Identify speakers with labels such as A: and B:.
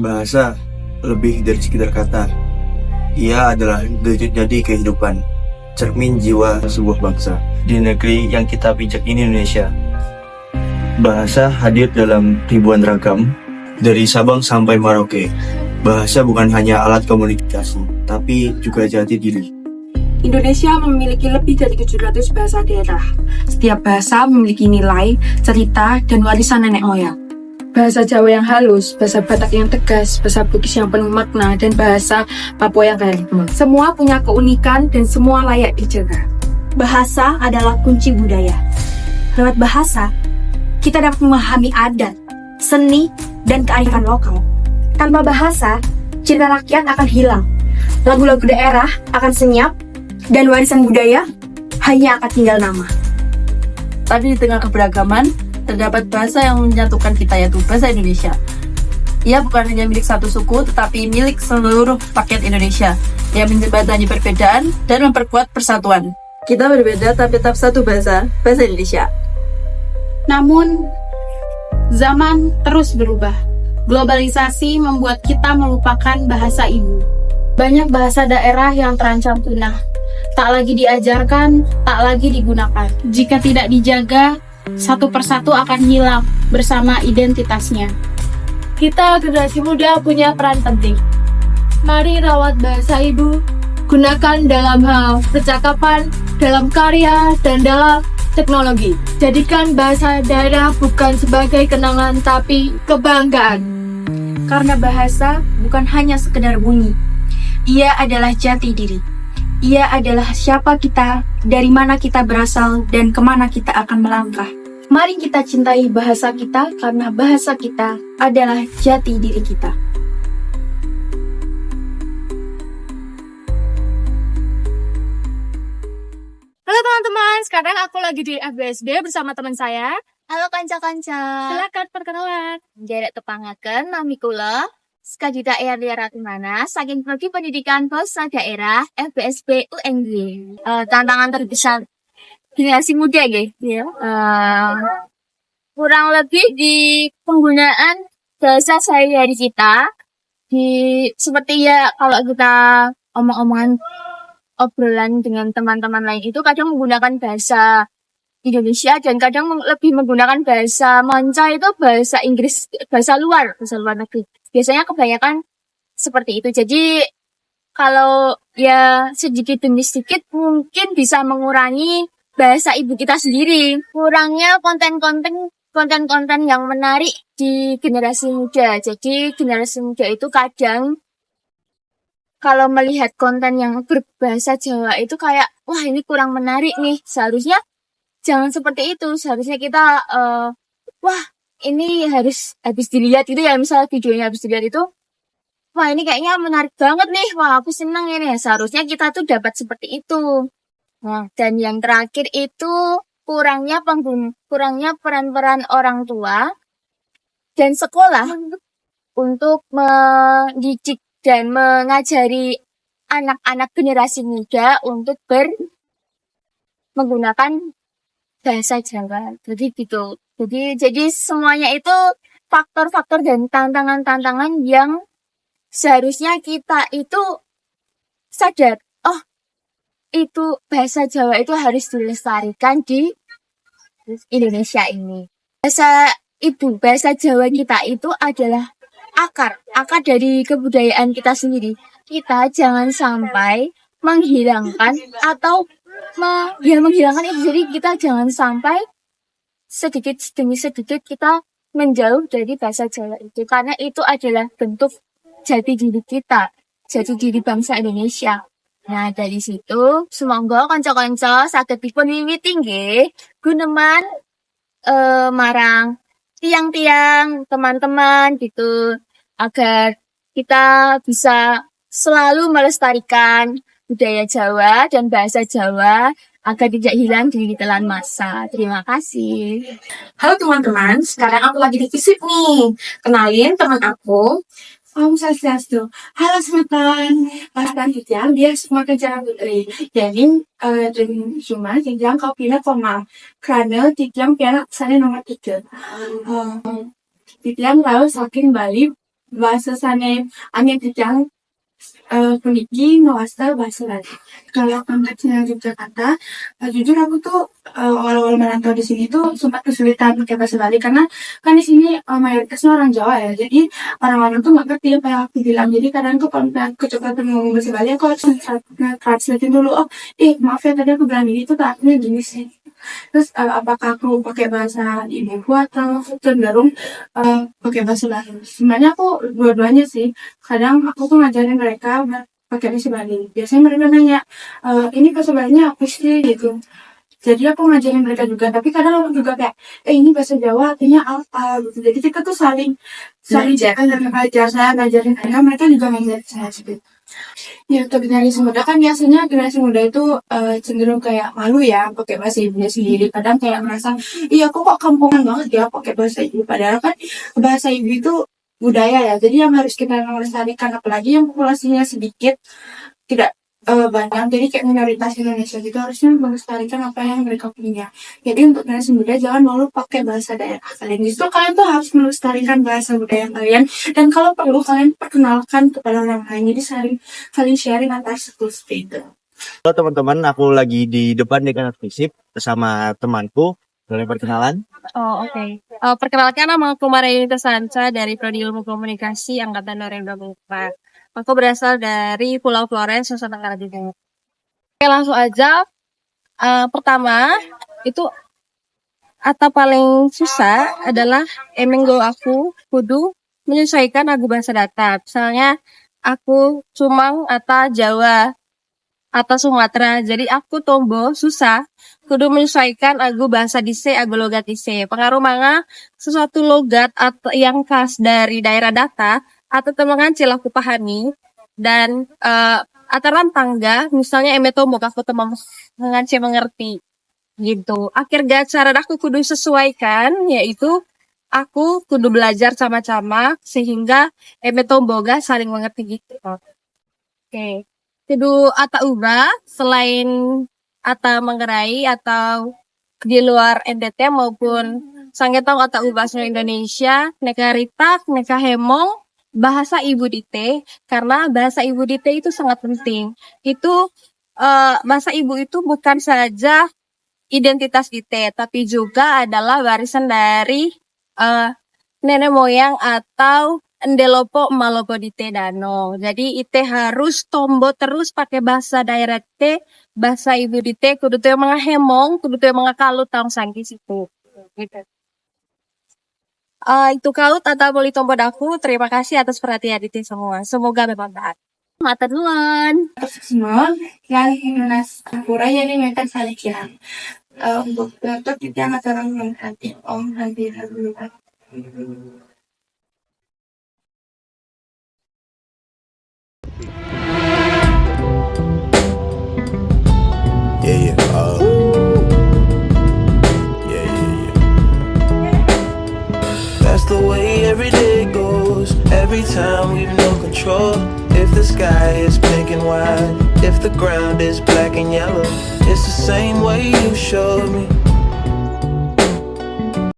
A: Bahasa lebih dari sekedar kata. Ia adalah denyut nadi kehidupan, cermin jiwa sebuah bangsa. Di negeri yang kita pijak ini, Indonesia, bahasa hadir dalam ribuan ragam, dari Sabang sampai Merauke. Bahasa bukan hanya alat komunikasi, tapi juga jati diri.
B: Indonesia memiliki lebih dari 700 bahasa daerah. Setiap bahasa memiliki nilai, cerita, dan warisan nenek moyang. Bahasa Jawa yang halus, bahasa Batak yang tegas, bahasa Bugis yang penuh makna, dan bahasa Papua yang kaya ritme. Semua punya keunikan dan semua layak dijaga.
C: Bahasa adalah kunci budaya. Lewat bahasa, kita dapat memahami adat, seni, dan kearifan lokal. Tanpa bahasa, ciri rakyat akan hilang. Lagu-lagu daerah akan senyap, dan warisan budaya hanya akan tinggal nama.
D: Tapi di tengah keberagaman, terdapat bahasa yang menyatukan kita, yaitu bahasa Indonesia. Ia bukan hanya milik satu suku, tetapi milik seluruh rakyat Indonesia, yang menjembatani perbedaan dan memperkuat persatuan. Kita berbeda tapi tetap satu bahasa, bahasa Indonesia.
E: Namun, zaman terus berubah. Globalisasi membuat kita melupakan bahasa ibu. Banyak bahasa daerah yang terancam punah. Tak lagi diajarkan, tak lagi digunakan. Jika tidak dijaga, satu persatu akan hilang bersama identitasnya. Kita generasi muda punya peran penting. Mari rawat bahasa ibu, gunakan dalam hal percakapan, dalam karya, dan dalam teknologi. Jadikan bahasa daerah bukan sebagai kenangan tapi kebanggaan.
C: Karena bahasa bukan hanya sekedar bunyi. Ia adalah jati diri. Ia adalah siapa kita, dari mana kita berasal, dan kemana kita akan melangkah. Mari kita cintai bahasa kita, karena bahasa kita adalah jati diri kita.
E: Halo teman-teman, sekarang aku lagi di FBSD bersama teman saya.
F: Halo kanca-kanca.
E: Silakan perkenalan.
F: Derek tepangaken nami kula Skadita daerah mana saking prodi pendidikan bahasa daerah FBSB UNJ. Tantangan terbesar generasi muda ya. Kurang lebih di penggunaan bahasa sehari-hari kita seperti ya kalau kita omong-omongan obrolan dengan teman-teman lain itu kadang menggunakan bahasa Indonesia dan kadang lebih menggunakan bahasa manca itu bahasa Inggris, bahasa luar negeri. Biasanya kebanyakan seperti itu. Jadi kalau ya sedikit demi sedikit mungkin bisa mengurangi bahasa ibu kita sendiri. Kurangnya konten-konten yang menarik di generasi muda. Jadi generasi muda itu kadang kalau melihat konten yang berbahasa Jawa itu kayak, wah ini kurang menarik nih. Seharusnya jangan seperti itu. Seharusnya kita, wah ini habis dilihat itu ya, misalnya videonya habis dilihat itu, wah ini kayaknya menarik banget nih. Wah aku senang ini. Seharusnya kita tuh dapat seperti itu. Nah, dan yang terakhir itu kurangnya peran-peran orang tua dan sekolah untuk mendidik dan mengajari anak-anak generasi muda untuk menggunakan bahasa Jawa. Jadi gitu. Jadi semuanya itu faktor-faktor dan tantangan-tantangan yang seharusnya kita itu sadar. Oh, itu bahasa Jawa itu harus dilestarikan di Indonesia ini. Bahasa Jawa kita itu adalah akar dari kebudayaan kita sendiri. Kita jangan sampai menghilangkan atau menghilangkan itu. Jadi kita jangan sampai sedikit demi sedikit kita menjauh dari bahasa Jawa itu. Karena itu adalah bentuk jati diri kita, jati diri bangsa Indonesia. Nah, dari situ semoga kanca-kanca saged dipun wiwiti nggih guneman marang tiang-tiang teman-teman gitu agar kita bisa selalu melestarikan budaya Jawa dan bahasa Jawa agar tidak hilang di telan masa. Terima kasih.
B: Halo teman-teman, sekarang aku lagi di FISIP nih. Kenalin teman aku, Om Swastiastu. Halo semuanya, Pastan Hijam, dia semua kerjaan putri. Jadi, dan cuma jenjang kau pilih formal. Karena Hijam piala sana nomor 3. Hijam lalu saking Bali bahasanya angin kencang puniki ngewasta bahasa Bali. Kalau konteksnya Yogyakarta, jujur aku tuh awal-awal merantau di sini tuh sempat kesulitan pakai bahasa Bali karena kan di sini mayoritasnya orang Jawa ya, jadi orang-orang tuh nggak ngerti apa yang aku bilang. Jadi kadang tuh kalau misalnya aku coba tuh ngomong bahasa Bali, aku harus translatein dulu. Oh, maaf ya tadi aku bilang ini tuh artinya gini sih. Terus apakah aku pakai bahasa ibuku atau cenderung pakai bahasa Bali? Sebenarnya aku dua-duanya sih. Kadang aku tuh ngajarin mereka pakai bahasa Bali. Biasanya mereka nanya, ini bahasa Balinya apa sih gitu. Jadi aku ngajarin mereka juga. Tapi kadang aku juga kayak, ini bahasa Jawa artinya apa gitu. Jadi kita tuh saling belajar. Saya ngajarin mereka juga ngajarin saya gitu. Ya, untuk generasi muda kan biasanya generasi muda itu cenderung kayak malu ya pakai bahasa ibunya sendiri. Kadang kayak merasa, iya aku kok kampungan banget ya pakai bahasa ibu. Padahal kan bahasa ibu itu budaya ya. Jadi yang harus kita lestarikan, apalagi yang populasinya sedikit, tidak banyak. Jadi kayak minoritas Indonesia gitu harusnya melestarikan apa yang mereka punya. Jadi untuk generasi muda jangan malu pakai bahasa daerah kalian. Justru kalian tuh harus melestarikan bahasa budaya kalian. Dan kalau perlu kalian perkenalkan kepada orang lain. Jadi saling sharing antar school itu.
A: Halo teman-teman, aku lagi di depan dekan FISIP bersama temanku. Boleh perkenalan?
G: Oh, oke. Perkenalkan, nama aku Maria Sanca dari Prodi Ilmu Komunikasi Angkatan 2024. Aku berasal dari Pulau Flores, Nusa Tenggara Timur. Oke, langsung aja. Pertama, itu atau paling susah adalah emenggo aku kudu menyesuaikan lagu bahasa datar. Misalnya, aku Sumang atau Jawa atau Sumatera. Jadi aku tombo susah kudu menyesuaikan lagu bahasa dise agu logat dise. Pengaruh manga sesuatu logat atau yang khas dari daerah data atau temangan cilaku pahami dan ataran tangga misalnya eme tombo aku temang nganci mengerti gitu. Akhirnya cara aku kudu sesuaikan yaitu aku kudu belajar sama-sama sehingga eme tomboga saling mengerti gitu. Oke. Kudu ata ubah selain ata menggerai atau di luar NTT maupun sanggetong ata ubah bahasa Indonesia, neka ritak, neka hemong, bahasa ibu dite karena bahasa ibu dite itu sangat penting. Itu bahasa ibu itu bukan saja identitas dite tapi juga adalah warisan dari nenek moyang atau endelopo malopo dite dano. Jadi ite harus tombo terus pakai bahasa daerah dite, bahasa ibu dite, kudu tuh mga hemong, kudu tuh mga kalut tang sangkis itu. Gitu. Itu kalut atau boleh tombo daku. Terima kasih atas perhatian dite semua. Semoga bermanfaat. Mata duluan.
B: Semua yang nas pura jadi mereka saling kian. Untuk kita nggak terang nanti dulu.
H: Yeah. That's the way every day goes. Every time we've no control. If the sky is pink and white, if the ground is black and yellow, it's the same way you showed me.